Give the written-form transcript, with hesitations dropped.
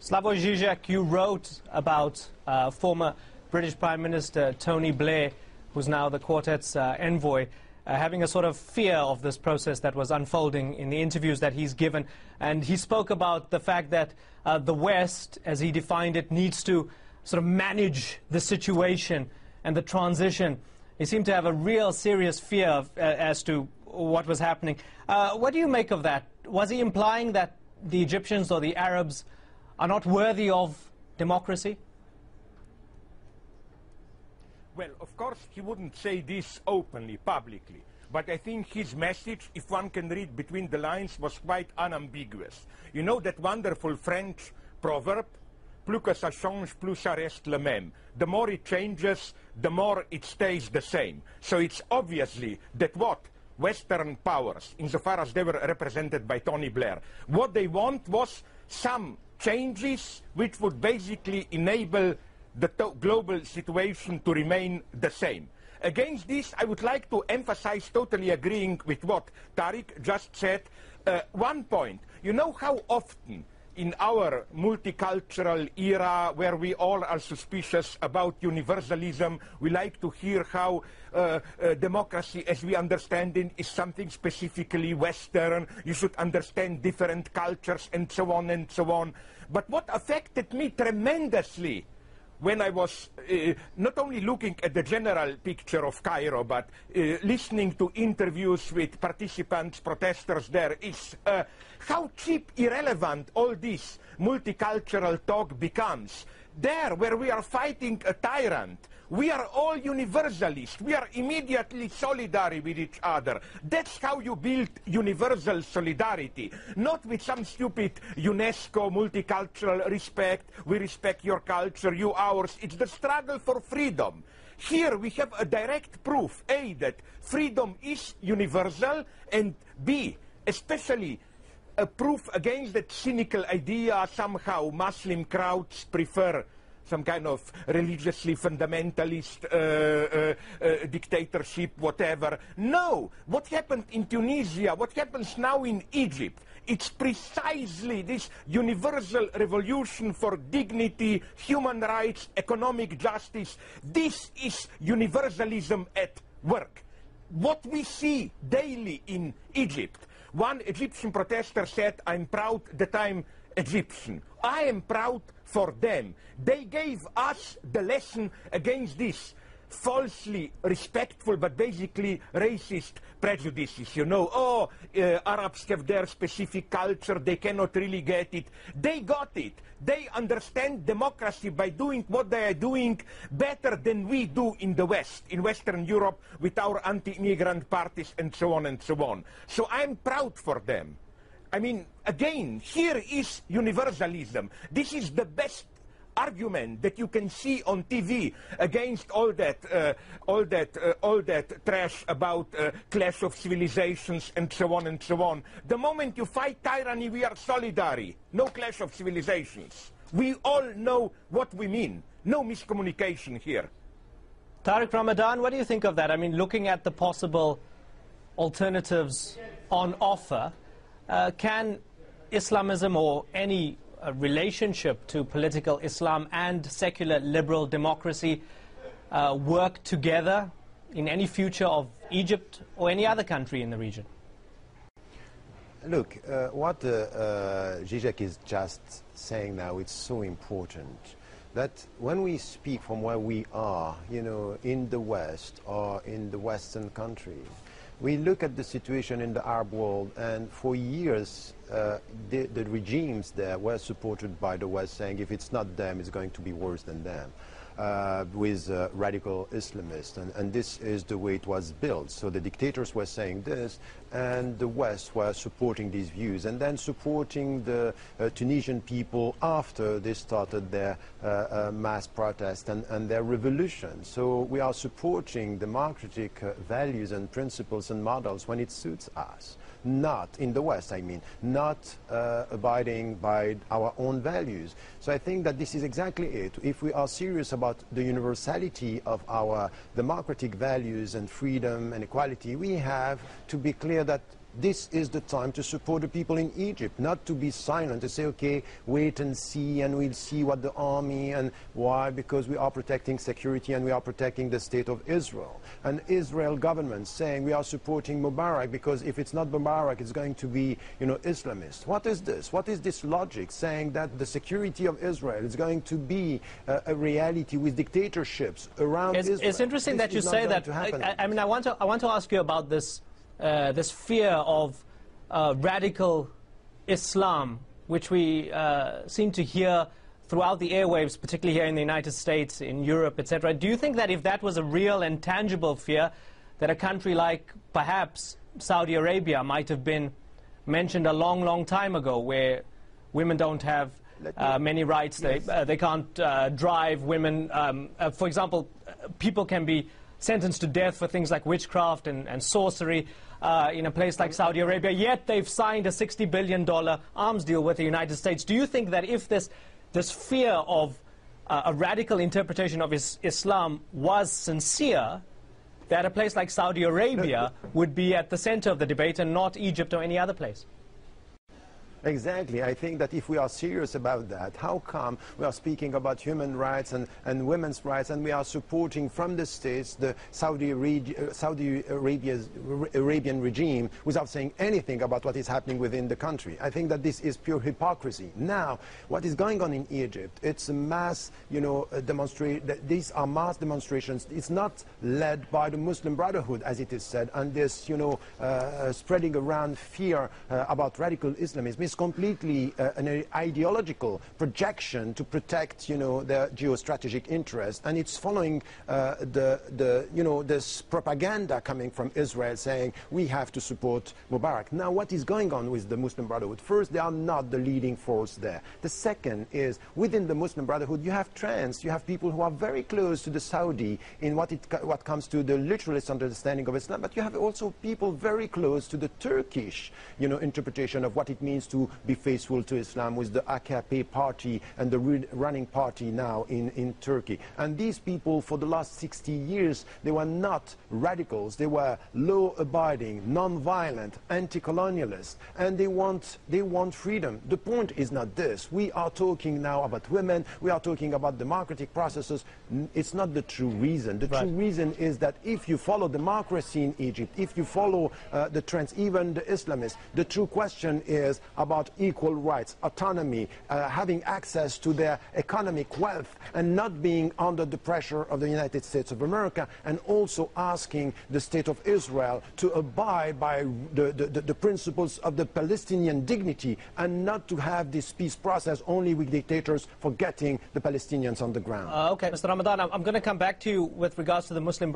Slavoj Zizek, you wrote about former British Prime Minister Tony Blair, who's now the quartet's envoy, having a sort of fear of this process that was unfolding in the interviews that he's given. And he spoke about the fact that the West, as he defined it, needs to sort of manage the situation and the transition. He seemed to have a real serious fear of, as to what was happening. What do you make of that? Was he implying that the Egyptians or the Arabs are not worthy of democracy? Well, of course, he wouldn't say this openly, publicly. But I think his message, if one can read between the lines, was quite unambiguous. You know that wonderful French proverb, plus que ça change, plus ça reste le même. The more it changes, the more it stays the same. So it's obviously that what Western powers, insofar as they were represented by Tony Blair, what they want was some changes which would basically enable the global situation to remain the same. Against this, I would like to emphasize, totally agreeing with what Tariq just said, one point. You know how often in our multicultural era, where we all are suspicious about universalism, we like to hear how democracy, as we understand it, is something specifically Western. You should understand different cultures, and so on and so on. But what affected me tremendously when I was not only looking at the general picture of Cairo, but listening to interviews with participants, protesters there, is how cheap, irrelevant all this multicultural talk becomes. There, where we are fighting a tyrant, we are all universalists. We are immediately solidary with each other. That's how you build universal solidarity, not with some stupid UNESCO multicultural respect. We respect your culture, you ours. It's the struggle for freedom. Here we have a direct proof, A, that freedom is universal, and B, especially a proof against that cynical idea somehow Muslim crowds prefer some kind of religiously fundamentalist dictatorship, whatever. No! What happened in Tunisia, what happens now in Egypt, it's precisely this universal revolution for dignity, human rights, economic justice. This is universalism at work. What we see daily in Egypt. One Egyptian protester said, "I'm proud that I'm Egyptian. I am proud for them. They gave us the lesson against this falsely respectful but basically racist prejudices. You know, oh, Arabs have their specific culture, they cannot really get it. They got it. They understand democracy by doing what they are doing better than we do in the West, in Western Europe, with our anti-immigrant parties and so on and so on. So I'm proud for them." I mean, again, here is universalism. This is the best argument that you can see on TV against all that trash about clash of civilizations and so on and so on. The moment you fight tyranny, we are solidary. No clash of civilizations. We all know what we mean. No miscommunication here. Tariq Ramadan, what do you think of that? I mean, looking at the possible alternatives on offer, can Islamism or any relationship to political Islam and secular liberal democracy work together in any future of Egypt or any other country in the region? Look, what Zizek is just saying now, it's so important that when we speak from where we are, you know, in the West or in the Western countries, we look at the situation in the Arab world, and for years the regimes there were supported by the West, saying if it's not them, it's going to be worse than them, with radical Islamists, and this is the way it was built. So the dictators were saying this, and the West were supporting these views, and then supporting the Tunisian people after they started their mass protest and their revolution. So we are supporting democratic values and principles and models when it suits us. Not in the West, I mean, not abiding by our own values. So I think that this is exactly it. If we are serious about the universality of our democratic values and freedom and equality, we have to be clear that this is the time to support the people in Egypt, not to be silent, to say, okay, wait and see, and we'll see what the army, and why? Because we are protecting security and we are protecting the state of Israel. And Israel government saying we are supporting Mubarak because if it's not Mubarak, it's going to be, Islamist. What is this? What is this logic saying that the security of Israel is going to be a reality with dictatorships around Israel? It's interesting that you say that. I mean, I want to ask you about this this fear of radical Islam, which we seem to hear throughout the airwaves, particularly here in the United States, in Europe, etc. Do you think that if that was a real and tangible fear, that a country like perhaps Saudi Arabia might have been mentioned a long, long time ago, where women don't have many rights, they can't drive, women, for example, people can be sentenced to death for things like witchcraft and sorcery in a place like Saudi Arabia, yet they've signed a $60 billion arms deal with the United States. Do you think that if this fear of a radical interpretation of Islam was sincere, that a place like Saudi Arabia would be at the center of the debate and not Egypt or any other place? Exactly. I think that if we are serious about that, how come we are speaking about human rights and women's rights, and we are supporting from the States the Saudi Arabian regime without saying anything about what is happening within the country? I think that this is pure hypocrisy. Now, what is going on in Egypt, it's a mass, demonstration. These are mass demonstrations. It's not led by the Muslim Brotherhood, as it is said, and this, spreading around fear about radical Islamism is completely an ideological projection to protect, their geostrategic interest, and it's following this propaganda coming from Israel saying we have to support Mubarak. Now, what is going on with the Muslim Brotherhood? First, they are not the leading force there. The second is within the Muslim Brotherhood, you have trends, you have people who are very close to the Saudi in what comes to the literalist understanding of Islam, but you have also people very close to the Turkish, interpretation of what it means to be faithful to Islam, with the AKP party and the running party now in Turkey. And these people, for the last 60 years, they were not radicals. They were law-abiding, non-violent, anti-colonialists, and they want freedom. The point is not this. We are talking now about women. We are talking about democratic processes. It's not the true reason. The true reason is that if you follow democracy in Egypt, if you follow the trends, even the Islamists, the true question is about equal rights, autonomy, having access to their economic wealth, and not being under the pressure of the United States of America, and also asking the State of Israel to abide by the principles of the Palestinian dignity, and not to have this peace process only with dictators forgetting the Palestinians on the ground. Okay, Mr. Ramadan, I'm going to come back to you with regards to the Muslim